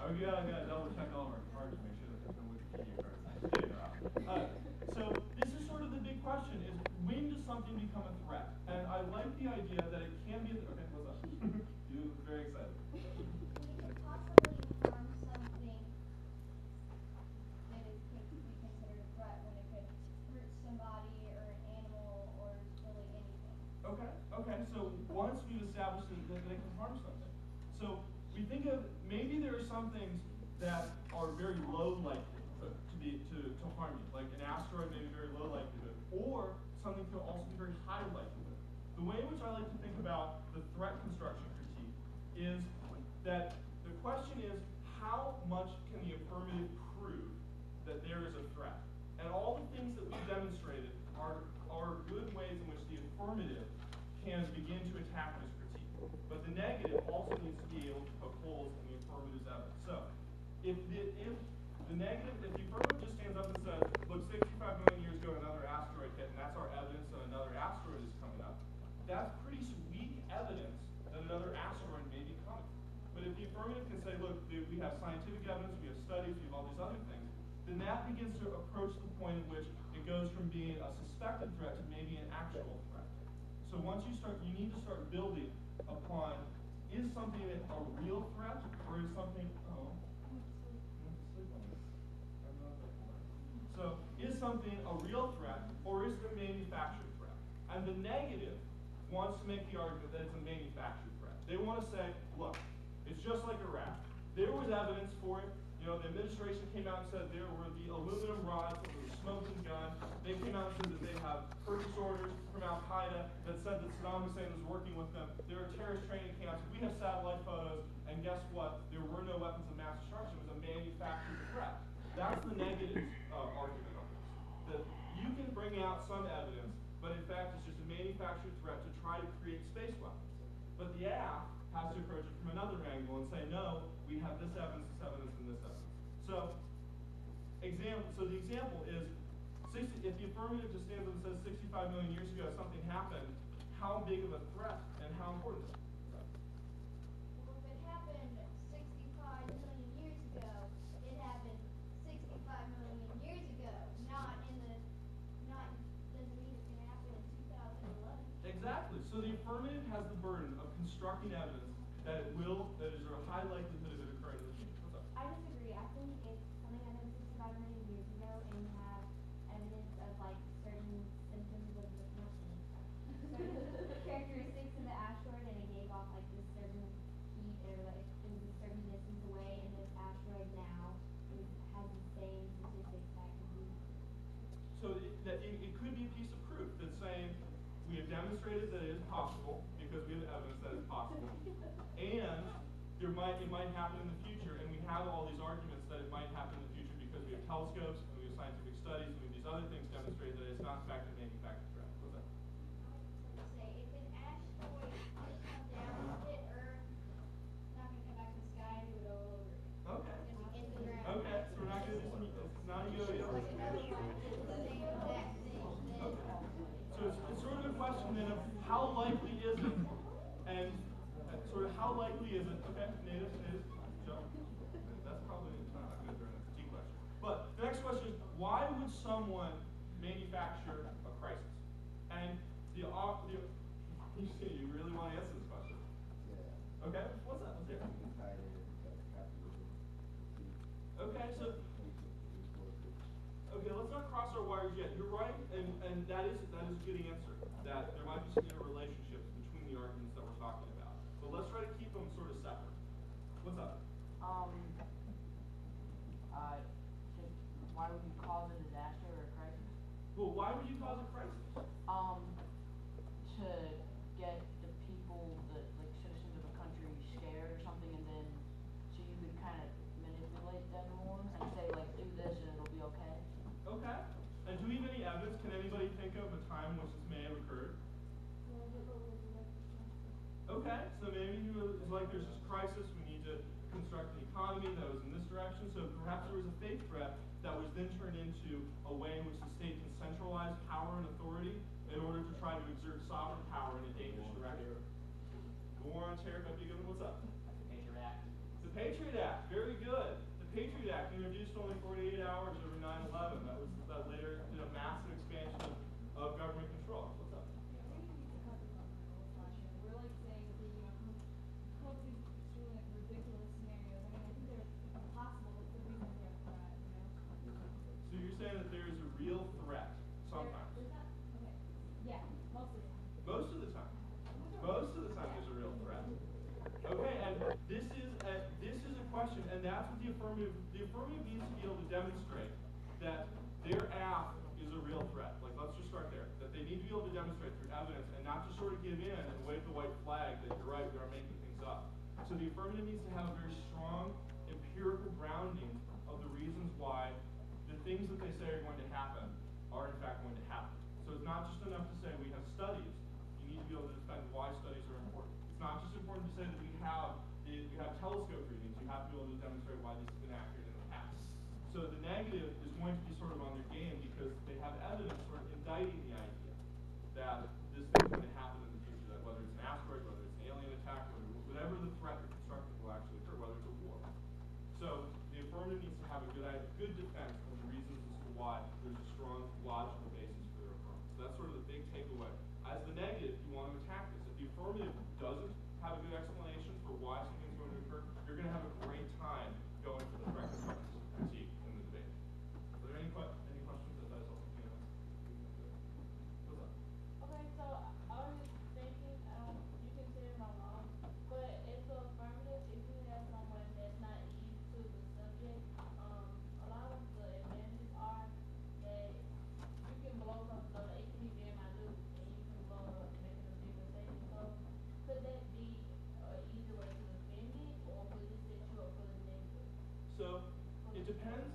I gotta double check all of our cards to make sure that there's no Wikipedia cards. So this is sort of the big question: is when does something become a threat? And I like the idea that it can be. Okay, what's up? You look very excited. We could possibly harm something that is could be considered a threat when it could hurt somebody or an animal or really anything. Okay. So once we've established that they can harm something, so we think of maybe there are some things that are very low likelihood to harm you, like an asteroid may be very low likelihood, or something can also be very high likelihood. The way in which I like to think about the threat construction critique is that the question is how much can the affirmative prove that there is a threat? And all the things that we've demonstrated are good ways in which the affirmative can begin to attack this critique. But the negative also needs to be able to poke holes in the affirmative's evidence. So if the affirmative just stands up and says, look, 65 million years ago another asteroid hit, and that's our evidence that another asteroid is coming up, that's pretty weak evidence that another asteroid may be coming. But if the affirmative can say, look, we have scientific evidence, we have studies, we have all these other things, then that begins to approach the point at which it goes from being a suspected threat to maybe an actual threat. So once you need to start building upon, is something a real threat, or is something, so is something a real threat, or is it a manufactured threat? And the negative wants to make the argument that it's a manufactured threat. They want to say, look, it's just like Iraq. There was evidence for it. You know, the administration came out and said there were the aluminum rods that were smoking gun. They came out and said that they have purchase orders from Al-Qaeda that said that Saddam Hussein was working with them. There are terrorist training camps. We have satellite photos, and guess what? There were no weapons of mass destruction. It was a manufactured threat. That's the negative argument of this. That you can bring out some evidence, but in fact it's just a manufactured threat to try to create space weapons. But the AF has to approach it from another angle and say, no, we have this evidence, and this evidence. So the example is, if the affirmative just stands up and says 65 million years ago something happened, how big of a threat and how important is it? Well, if it happened 65 million years ago, it happened 65 million years ago, doesn't mean it's going to happen in 2011. Exactly. So the affirmative has the burden of constructing evidence that is a high likelihood of it occurring in the future. What's up? I disagree. I think if something happened 65 million years ago and you have evidence of like certain symptoms of certain characteristics in the asteroid and it gave off like this certain heat or like it was a certain distance away and this asteroid now has the same statistics that could be. So it could be a piece of proof that's saying we have demonstrated that it is possible because we have evidence that it's possible. And it might happen in the future, and we have all these arguments that it might happen in the future because we have telescopes, and we have scientific studies, and we have these other things demonstrate that it's not in fact a manufactured threat. What's that? Say, if an asteroid did come down and hit Earth, it's not going to come back to the sky and do it all over. Okay. It's going to be in the ground. Okay, so we're not going to do this. It's not a yo-yo. Like another one, it's the same exact thing. Okay. So it's sort of a question then of how likely is it, and sort of how likely is it, okay, native, Joe. That's probably not good during a critique question. But the next question is, why would someone manufacture a crisis? And you really want to answer this question. Yeah. Okay, what's that? Let's hear it. Tied in because capitalism, Okay, so let's not cross our wires yet. You're right, and that is a good answer. That there might be some interrelationships between the arguments that we're talking about. But let's try to keep them sort of separate. What's up? Why would you cause a disaster or a crisis? Well, why would you cause a crisis? To get the people, like citizens of a country, scared or something, and then so you could kind of manipulate them more and say like, do this and it'll be okay. Okay. And do we have any evidence? Can anybody think of a time which this may have occurred? Okay, so maybe it's like there's this crisis, we need to construct an economy that was in this direction, so perhaps there was a fake threat that was then turned into a way in which the state can centralize power and authority in order to try to exert sovereign power in a dangerous direction. The war on terror might be good. What's up? Major act. The The Patriot Act, very good. The Patriot Act introduced only 48 hours over 9/11. That was that later did a massive expansion of government control. What's up? Yeah, we need to cut this off my whole slideshow. We're like saying that come up with these extremely like ridiculous scenarios. I mean, I think they're impossible. That's the reason they're a threat, you know? So you're saying that there is a real threat sometimes. There's not, okay. Yeah, most of the time. Most of the time. Most of the time there's a real threat. Okay, and this is a question, and that's what the affirmative needs to be able to demonstrate that their app is a real threat. Like, let's just start there. That they need to be able to demonstrate through evidence and not just sort of give in and wave the white flag that you're right, we are making things up. So the affirmative needs to have a very strong empirical grounding of the reasons why the things that they say are going to happen are in fact going to happen. So it's not just enough to say we have studies. You need to be able to defend why studies are important. It's not just important to say that we have telescope readings. You have to be able to demonstrate why this has been accurate in the past. So the negative is going to be sort of on their game because they have evidence sort of indicting the idea that this thing is going to happen in the future, that whether it's an asteroid, whether it's an alien attack, whatever the threat or constructed will actually occur, whether it's a war. So the affirmative needs to have a good defense of the reasons as to why there's a strong logical basis for their affirmative. So that's sort of the big takeaway. As the negative, you want to attack this. If the affirmative doesn't have a good explanation for why something's going to occur, you're going to have a great time going for the threat construction critique in the debate. Are there any questions that that's all? What's up? Okay, so I was just thinking, you can say if I'm wrong, but if the affirmative, if you have someone that's not used to the subject, a lot of the advantages are that you can blow something up, it can be very minute, and you can blow it up, make it a big mistake. So could that be an easy way to defend it, or would it set you up for the negative? So it depends,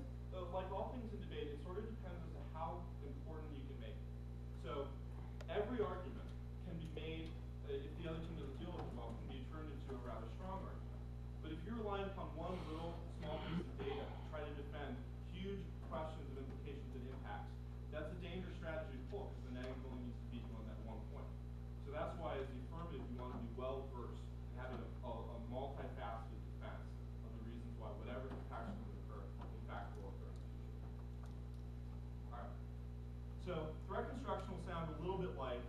like all things in debate, it sort of depends as to how important you can make it. So every argument can be made, if the other team doesn't deal with it well, can be turned into a rather strong argument. But if you're relying upon one little small piece of data to try to defend huge questions of implications and impacts, that's a dangerous strategy to pull because the negative only needs to beat you on that one point. So that's why as the affirmative you want to be well versed in having a multifaceted defense of the reasons why whatever impacts will occur, in fact will occur in the future. Alright. So threat construction will sound a little bit like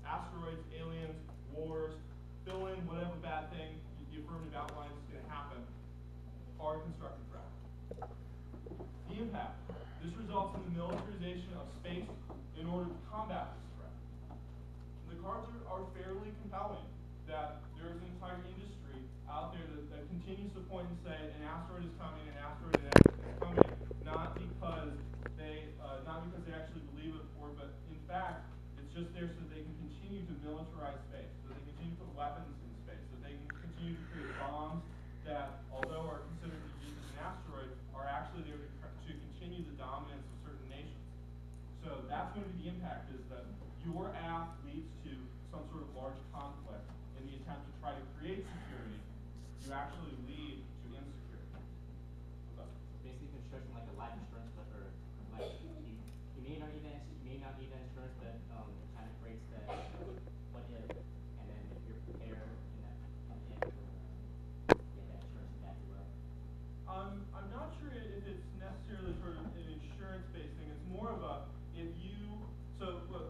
asteroids, aliens, wars, fill in whatever bad thing the affirmative outlines is going to happen are a constructed threat. The impact. This results in the militarization of space in order to combat this threat. The cards are fairly compelling that there's an entire industry out there that continues to point and say an asteroid is coming, an asteroid is coming, not because they actually believe it or, but in fact, it's just there so that they can continue to militarize space, so they can continue to put weapons in space, so they can continue to create bombs that, although are considered to be used as an asteroid, are actually there to continue the dominance of certain nations. So that's going to be the impact, is that your app leads to some sort of large conflict in the attempt to try to create security. You actually lead to insecurity. What's up? Basically construction like a life insurance, but for like you may not need that insurance, but it kind of creates that what if, and then if you're prepared in that get that insurance back as well. I'm not sure if it's necessarily sort of an insurance-based thing. It's more of a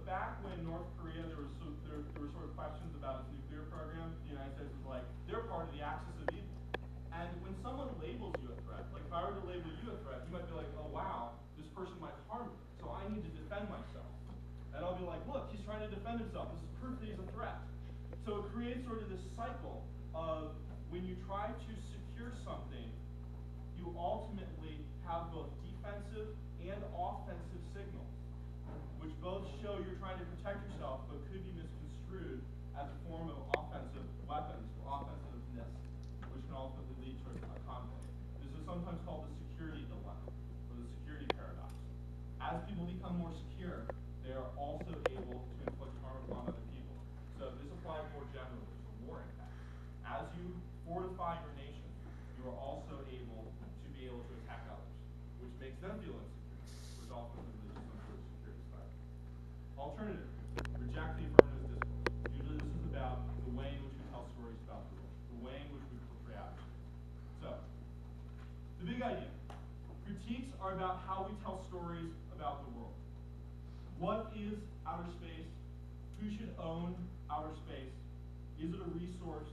back when North Korea there were sort of questions about its nuclear program. The United States was like, they're part of the axis of evil. And when someone labels you a threat, like if I were to label you a threat, you might be like, oh wow, this person might harm me, so I need to defend myself. And I'll be like, look, he's trying to defend himself. This is proof that he's a threat. So it creates sort of this cycle of when you try to secure something, you ultimately have both defensive and offensive signals, which both show you're trying to protect yourself, but could be misconstrued as a form of offensive weapons or offensiveness, which can ultimately lead to a conflict. This is sometimes called the security dilemma, or the security paradox. As people become more secure, they are also able to inflict harm upon other people. So this applies more generally for war impacts. As you fortify your nation, you are also able to attack others, which makes them feel insecure, which ultimately leads to some sort of security spiral. Alternative, reject the affirmative discourse. Usually this is about the way in which we tell stories about the world, the way in which we portray others. So, idea. Critiques are about how we tell stories about the world. What is outer space? Who should own outer space? Is it a resource?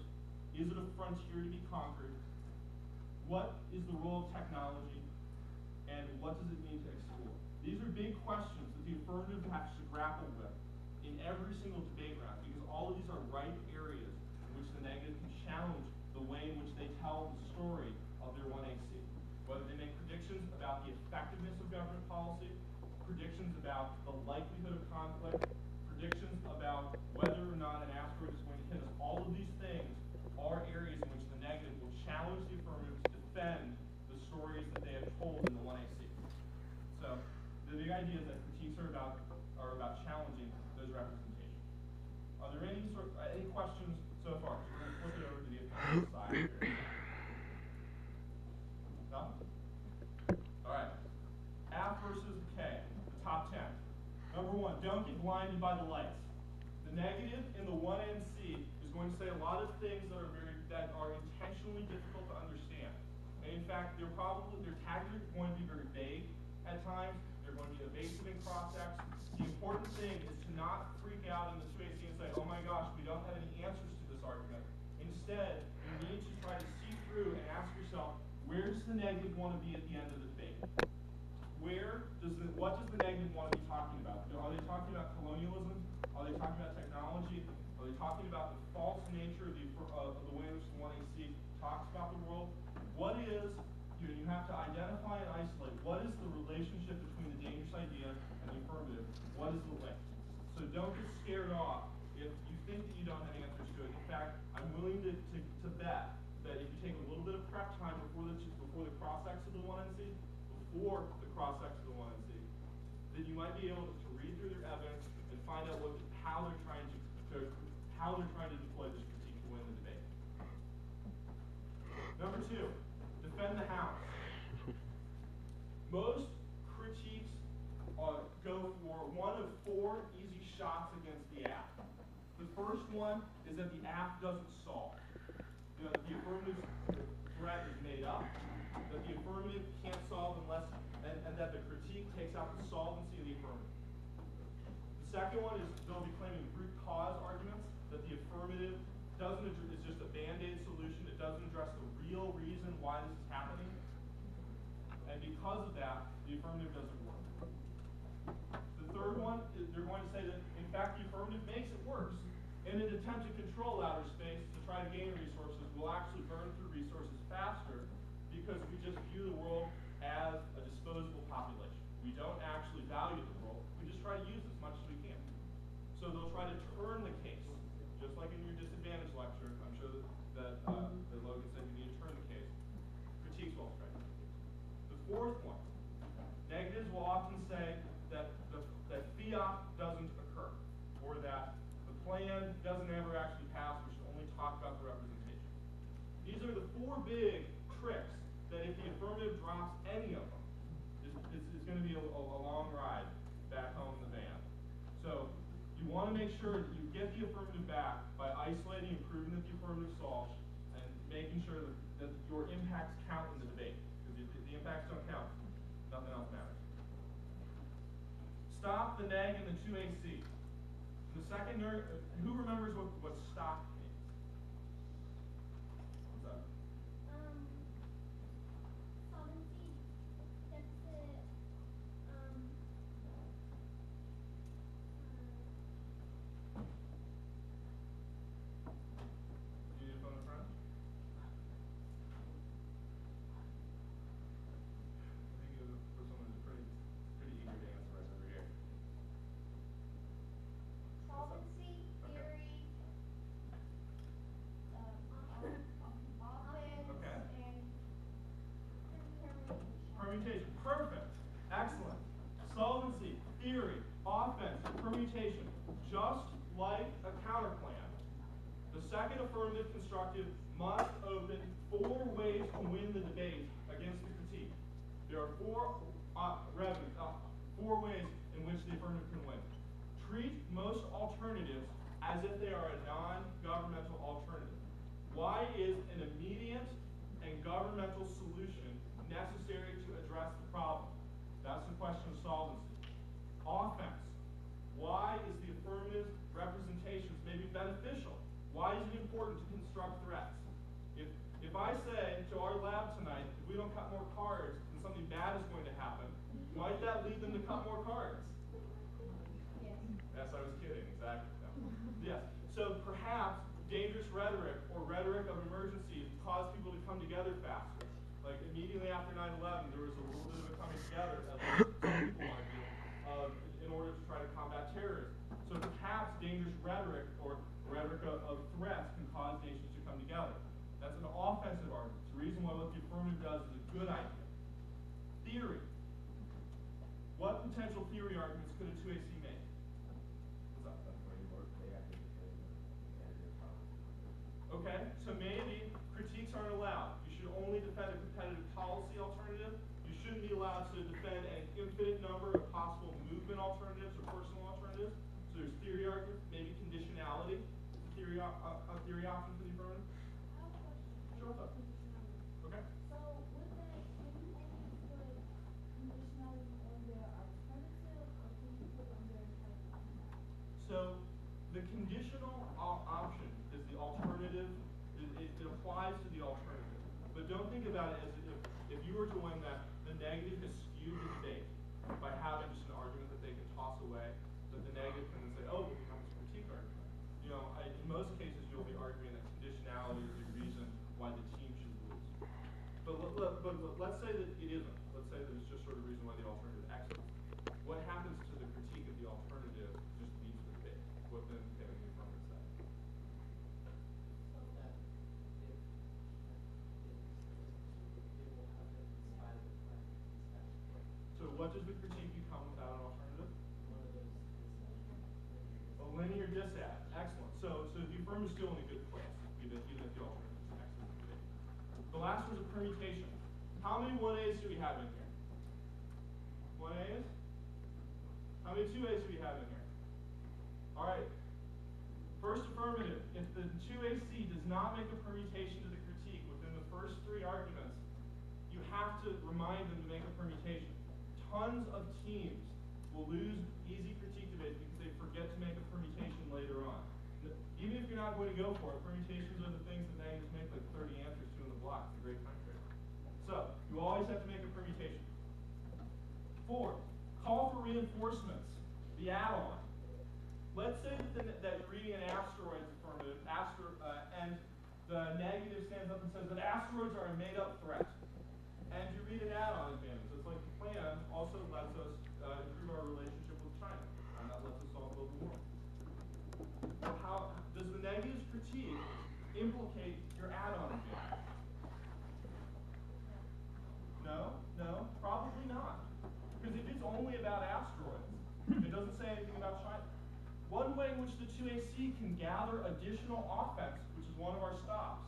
Is it a frontier to be conquered? What is the role of technology? And what does it mean to explore? These are big questions that the affirmative has to grapple with in every single debate round, because all of these are ripe areas in which the negative can challenge the way in which they tell the story of their 1AC. Whether they make predictions about the effectiveness of government policy, predictions about the likelihood of conflict, predictions about whether or not an asteroid is going to hit us. All of these things are areas in which the negative will challenge the affirmative to defend the stories that they have told in the 1AC. So the big idea is that critiques are about challenging those representations. Are there any questions so far? So we're going to flip it over to the affirmative side here. No? All right. F versus K, the top 10. Number 1, don't get blinded by the lights. The negative in the 1NC is going to say a lot of things that are intentionally difficult to understand. And in fact, their tags are going to be very vague at times. They're going to be evasive in cross-X. The important thing is to not freak out in the 2AC and say, oh my gosh, we don't have any answers to this argument. Instead, you need to try to see through and ask yourself, where does the negative want to be at the end of the debate? What does the negative want to be talking about? Are they talking about colonialism? Are they talking about technology? Are they talking about the false nature of the way in which the 1AC talks about the world? What is, you have to identify and isolate, what is the relationship between the dangerous idea and the affirmative? What is the link? So don't get scared off if you think that you don't have answers to it. In fact, I'm willing to bet that if you take a little bit of prep time before the cross-X of the 1NC, then you might be able to read through their evidence and find out how they're trying to deploy this critique to win the debate. Number 2, defend the house. Most critiques go for one of 4 easy shots against the app. The first one is that the app doesn't solve. The affirmative threat is made up, that the affirmative can't solve unless, and that the critique takes out the solvency of the affirmative. The second one is they'll be claiming root cause arguments, that the affirmative is just a band-aid solution. It doesn't address the real reason why this is happening. And because of that, the affirmative doesn't work. The third one, they're going to say that, in fact, the affirmative makes it worse. In an attempt to control outer space, to try to gain resources, we'll actually burn through resources faster because we just view the world as a disposable population. We don't actually value the world. We just try to use as much as we can. So they'll try to turn the case, just like in your disadvantage lecture. I'm sure that Logan said you need to turn the case. Critiques will try to turn the case. The fourth one, negatives will often say that fiat doesn't occur, or that the plan doesn't ever actually pass. We should only talk about the representation. These are the 4 big tricks that if the affirmative drops any of them, it's going to be a long ride back home in the van. So you want to make sure that you get the affirmative back by isolating and proving that the affirmative solves, and making sure that your impacts count in the debate. Because if the impacts don't count, nothing else matters. Stop the neg in the 2AC. The second nerd, who remembers what stop means? What's that? Solvency, deficit, Do you need a phone a friend? I think it was for someone who's pretty eager to answer right over here. solvency, theory, offense, Okay. and Permutation. Perfect. Excellent. Solvency, theory, offense, permutation. Just like a counterplan, the second affirmative constructive must open 4 ways to win the debate against the critique. There are 4 ways in which the affirmative can win. Treat most alternatives as if they are a non-governmental alternative. Why is an immediate and governmental solution necessary to address the problem. That's the question of solvency. Offense. Why is the affirmative representations maybe beneficial? Why is it important to construct threats? If I say to our lab tonight, if we don't cut more cards, then something bad is going to happen, might that lead them to cut more cards? Yes. Yes, I was kidding, exactly. No. Yes. So perhaps dangerous rhetoric or rhetoric of emergencies cause people to come together faster. Like immediately after 9/11, there was a little bit of a coming together, at least some people want to do, in order to try to combat terrorism. So perhaps dangerous rhetoric or rhetoric of threats can cause nations to come together. That's an offensive argument. It's the reason why what the affirmative does is a good idea. Theory. What potential theory arguments could a 2AC make? What's up? A framework, they have to defend the competitive policy. Okay, so maybe critiques aren't allowed. You should only defend a competitive policy alternative. You shouldn't be allowed to defend an infinite number of possible movement alternatives or personal alternatives. So there's theory arguments, maybe conditionality, a theory option for the affirmative. I have a question. Sure, what's up? Okay. So with that, can you only put conditionality on their alternative, or can you put on their entitlement? So the conditional option is the alternative. It applies to the alternative. But don't think about it as if you were to win that, the negative has skewed the debate by having just an argument that they can toss away, that the negative can then say, oh, it becomes a critique argument. You know, in most cases, you'll be arguing that conditionality is the reason why the team should lose. But let's say that it isn't. Let's say that it's just sort of reason why the alternative excellent. What happens to the critique of the alternative just leads to the debate? What then can the affirmative say? That it will happen in spite of the fact that it's actually So what does the critique become without an alternative? one of those A linear disad. Excellent. So the affirmative is still in a good place, even if the alternative is excellent debate. The last was a permutation. How many 1As do we have in here? 1As? How many 2As do we have in here? All right. First affirmative. If the 2AC does not make a permutation to the critique within the first three arguments, you have to remind them to make a permutation. Tons of teams will lose easy critique debates because they forget to make a permutation later on. Even if you're not going to go for it, permutations are the things that negatives make like 30 answers to in the block. It's a great time frame. So, you always have to make a permutation. 4, call for reinforcements, the add-on. Let's say that you're reading an asteroids affirmative, and the negative stands up and says that asteroids are a made-up threat. And you read an add-on advantage. It's like the plan also lets us improve our relationship with China, and that lets us solve global warming. How does the negative's critique implicate your add-on advantage? No, probably not. Because if it's only about asteroids, it doesn't say anything about China. One way in which the 2AC can gather additional offense, which is one of our stops,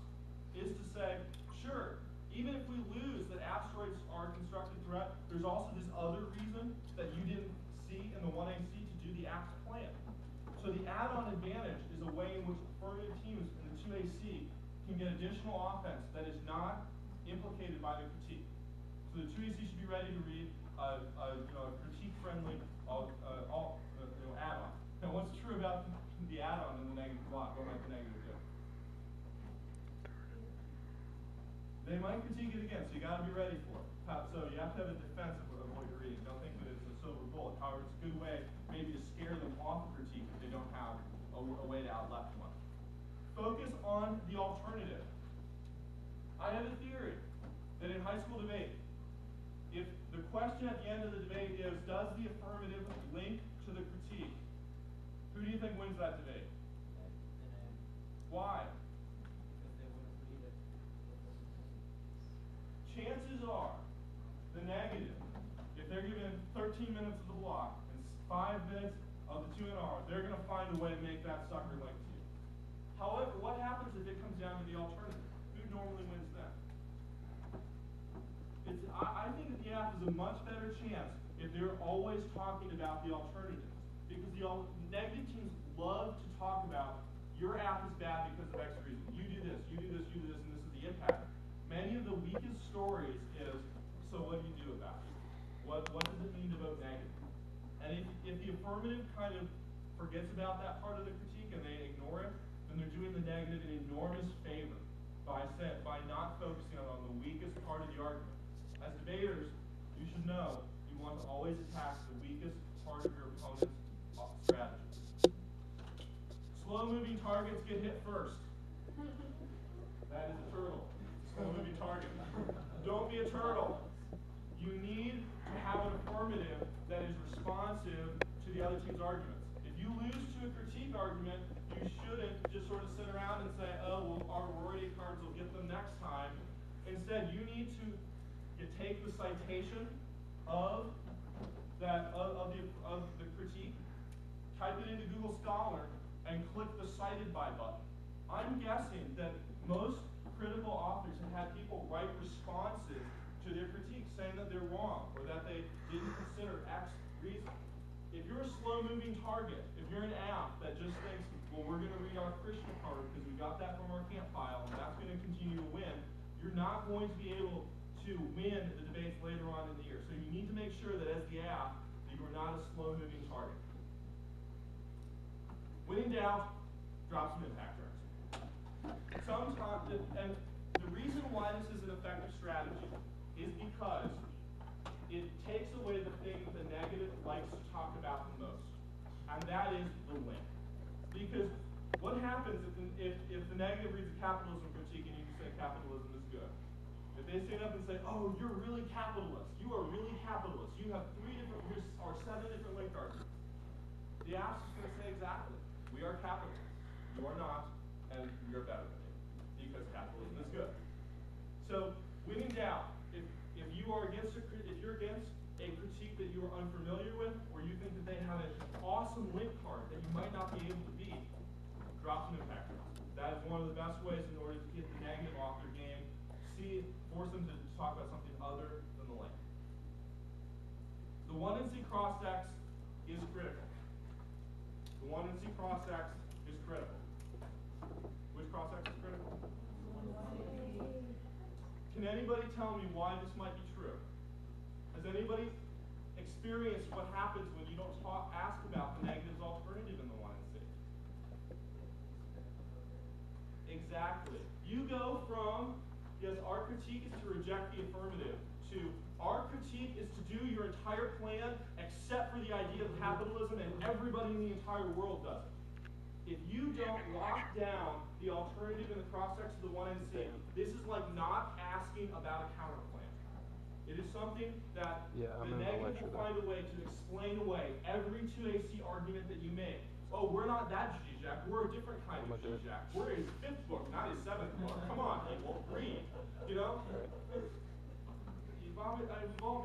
is to say, sure, even if we lose that asteroids are a constructed threat, there's also this other reason that you didn't see in the 1AC to do the ACT plan. So the add-on advantage is a way in which affirmative teams in the 2AC can get additional offense that is not implicated by the critique. So the 2AC should be ready to read a critique-friendly add-on. Now, what's true about the add-on in the negative block? What might the negative do? They might critique it again, so you got to be ready for it. So you have to have a defense of what you're reading. Don't think that it's a silver bullet. However, it's a good way maybe to scare them off the critique if they don't have a way to outleft one. Focus on the alternative. I have a theory that in high school debate, if the question at the end of the debate is, does the affirmative link to the critique, who do you think wins that debate? Why? because they wouldn't read it. Chances are, the negative, if they're given 13 minutes of the block and 5 minutes of the 2NR, they're going to find a way to make that sucker link to you. However, what happens if it comes down to the alternative? Who normally wins then? I think that the app is a much better chance if they're always talking about the alternatives. Because the negative teams love to talk about your app is bad because of X reason. You do this, you do this, you do this, and this is the impact. Many of the weakest stories is forgets about that part of the critique and they ignore it, then they're doing the negative an enormous favor by not focusing on the weakest part of the argument. As debaters, you should know you want to always attack the weakest part of your opponent's strategy. Slow-moving targets get hit first. That is a turtle. Slow-moving target. Don't be a turtle. You need to have an affirmative that is responsive to the other team's arguments. If you lose to a critique argument, you shouldn't just sort of sit around and say, oh, well, our Rory cards will get them next time. Instead, you need to take the citation of the critique, type it into Google Scholar, and click the cited by button. I'm guessing that most critical authors have had people write responses to their critiques saying that they're wrong or that they didn't consider X reason. If you're a slow-moving target, if you're an app that just thinks, well, we're going to read our Krishna card because we got that from our camp file and that's going to continue to win, you're not going to be able to win the debates later on in the year. So you need to make sure that as the app, that you are not a slow-moving target. When in doubt, drop some impact drugs. Sometimes, and the reason why this is an effective strategy is because it takes away the thing the negative likes to talk about the most, and that is the link. Because what happens if the negative reads a capitalism critique and you say capitalism is good? If they stand up and say, oh, you're really capitalist, you are really capitalist, you have 7 different link arguments, the app's is going to say exactly, we are capitalists, you are not, and you're better than me, because capitalism is good. So, when in doubt, if you're against a critique that you are unfamiliar with, or you think that they have an awesome link card that you might not be able to beat, drop some impact drugs. That is one of the best ways in order to get the negative off their game. Force them to talk about something other than the link. The 1 and C cross-X is critical. The 1 and C cross-X is critical. Which cross-X is critical? Can anybody tell me why this might be true? Has anybody experienced what happens when you don't ask about the negatives alternative in the 1 and C? Exactly. You go from, yes, our critique is to reject the affirmative, to our critique is to do your entire plan except for the idea of capitalism and everybody in the entire world does it. If you don't lock down the alternative in the cross-X of the 1 and C, this is like not asking about a counterplan. It is something that the negative will find a way to explain away every 2AC argument that you make. Oh, we're not that Zizek, we're a different kind of Zizek. We're his 5th book, not his 7th book. Come on, people, read. You know? We've all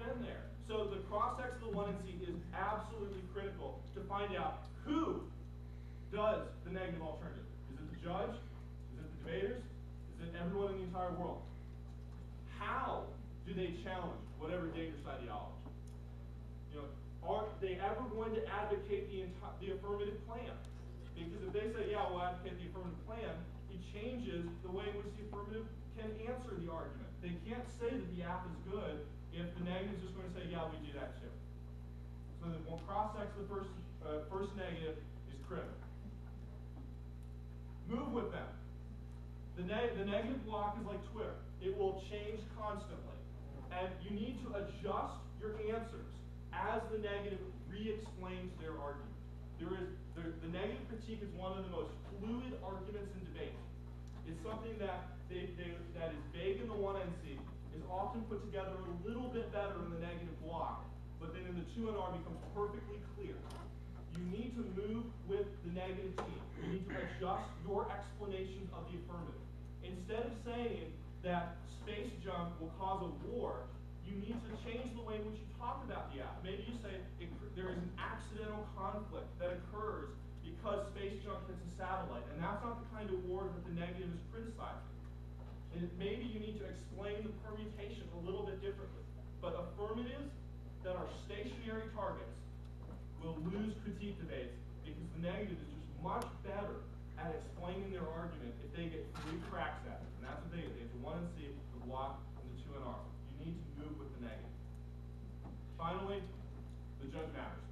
been there. So the cross-X of the 1 and C is absolutely critical to find out who does the negative alternative. Is it the judge? Is it the debaters? Is it everyone in the entire world? How do they challenge whatever dangerous ideology? You know, are they ever going to advocate the affirmative plan? Because if they say, yeah, we'll advocate the affirmative plan, it changes the way in which the affirmative can answer the argument. They can't say that the app is good if the negative is just going to say, yeah, we do that too. So the cross-X the first negative is critical. Move with them. The negative block is like Twitter. It will change constantly. And you need to adjust your answers as the negative re-explains their argument. The negative critique is one of the most fluid arguments in debate. It's something that that is vague in the 1 and C, is often put together a little bit better in the negative block, but then in the 2 and R becomes perfectly clear. You need to move with the negative team. You need to adjust your explanations of the affirmative. Instead of saying that space junk will cause a war, you need to change the way in which you talk about the app. Maybe you say there is an accidental conflict that occurs because space junk hits a satellite, and that's not the kind of war that the negative is criticizing. And maybe you need to explain the permutation a little bit differently. But affirmatives that are stationary targets will lose critique debates because the negative is just much better at explaining their argument if they get 3 cracks at it. And that's what they get. They have the 1 and C, the block, and the 2 and R. You need to move with the negative. Finally, the judge matters.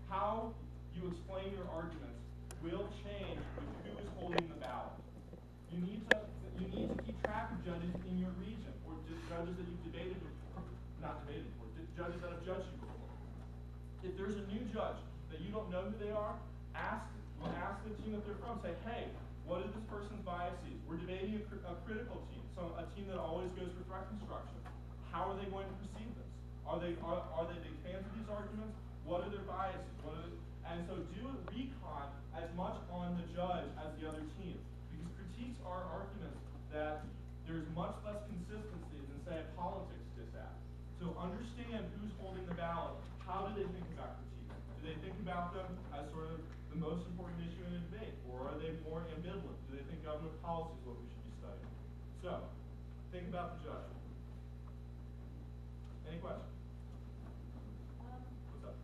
How you explain your arguments, will change with who is holding the ballot. You need to keep track of judges in your region, or judges that you've debated with, not debated before, judges that have judged you before. If there's a new judge that you don't know who they are, ask the team that they're from. Say, hey, what are this person's biases? We're debating a critical team, so a team that always goes for threat construction. How are they going to perceive this? Are they big fans of these arguments? What are their biases? And so do a recon as much on the judge as the other team. Because critiques are arguments that there's much less consistency than, say, a politics dissent. So understand who's holding the ballot. How do they think about critiques? Do they think about them as sort of the most important issue in a debate? Or are they more ambivalent? Do they think government policy is what we should be studying? So, think about the judge. Any questions? What's up?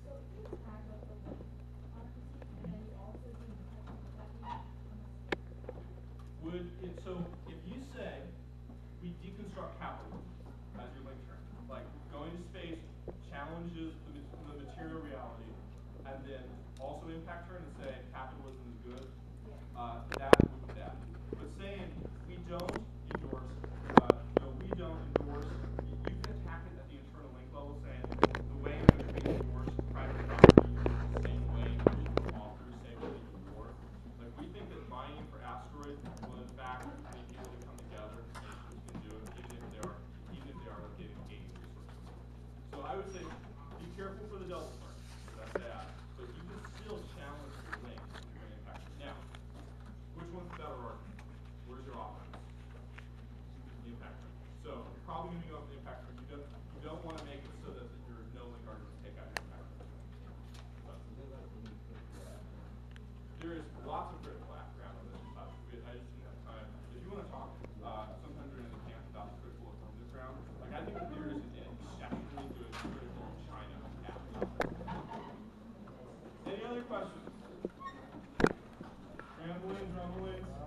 So if you tag up the link on critique, and then you also do detection, would that be So if you say we deconstruct capitalism as your link term, like going to space challenges the material reality, and then also impact turn and say capitalism is good, that would be that. But saying we don't endorse, you can attack it at the internal link level, saying the way in which we endorse private property is the same way in which the authors say we ignore. Like we think that mining for asteroids will in fact make people to come together, nations can do it, even if they are located in gaining resources. So I would say be careful for the Delta part. That's bad. But you can still challenge the link if you're going to impact it. Now, which one's the better argument? Where's your offense? The impact turn. So you're probably going to go with the impact turn. You don't want to make it so that your no link arguments take out your impact turn. There is lots of critical background on this. I just didn't have time. If you want to talk sometime during the camp about the critical affirmative ground, like I think that there is an exceptionally good critical China app out there. Any other questions? Ramblings, rumblings?